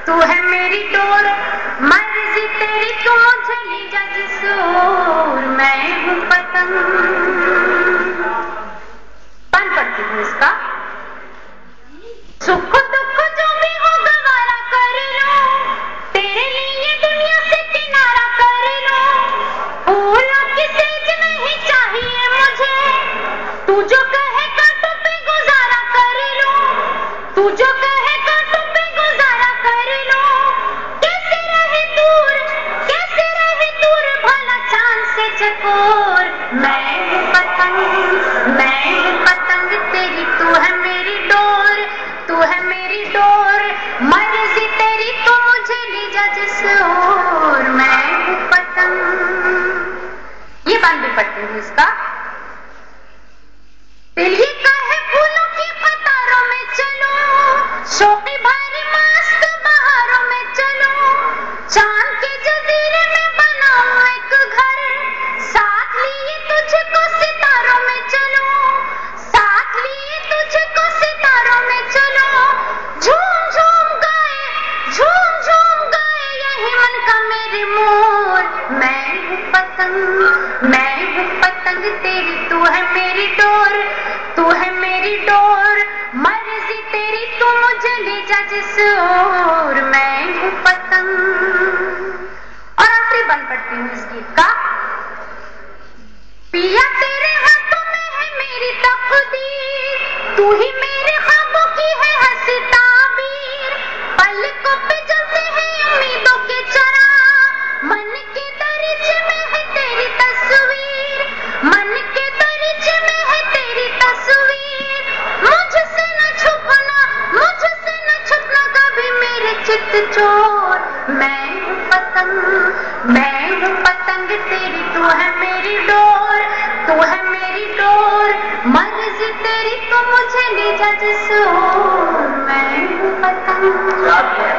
तू है मेरी डोर, मर्जी तेरी तू मुझे ले जा जिस ओर, मैं हूँ पतंग। बन पड़ती हूँ इसका। सुख दुख जो भी हो गवारा कर लो, तेरे लिए दुनिया से किनारा कर लो। फूलों की सेज नहीं चाहिए मुझे, तू जो कहे कांटों पे गुजारा कर लो, तू जो कहे कांटों पे गुजारा कर लो। कैसे रहे दूर भला चांद से चकोर, मैं हूँ पतंग, मैं हूँ पतंग तेरी, तू है मेरी डोर, तू है मेरी डोर, मर्जी तेरी तू मुझे ले जा जिस ओर, मैं हूँ पतंग। ये बात भी पढ़ती हूँ इसका। दिल ये कहे फूलों की कतारों में चलो, शौकी भारी मस्त बहारों में चलो। चांद के जजीरे में बनाऊं एक घर, साथ लिए तुझको सितारों में चलो, साथ लिए तुझको सितारों में चलो। झूम झूम गाए यही मन का मेरे मोर, मैं हूँ पतंग, मैं हूँ पतंग तेरी, तू है मेरी डोर, तू है मेरी डोर, मर्जी तेरी तू मुझे ले जा जिस ओर, मैं हूँ पतंग। और आखिरी बन पड़ती हूँ इस गीत का। पिया तेरे हाथों में है मेरी तकदीर, तू ही मेरे ख्वाबों की है हंसी ताबीर। पलकों पे जलते हैं उम्मीदों के चराग, मन के दरिचे में है तेरी तस्वीर, मन के दरिचे में है तेरी तस्वीर। मुझसे न छुपना कभी मेरे चित चोर, मैं हूँ पतंग, मैं हूँ पतंग तेरी, तू है मेरी डोर, तू है मेरी डोर, मर्जी तेरी तू मुझे ले जा जिस ओर, मैं हूँ पतंग।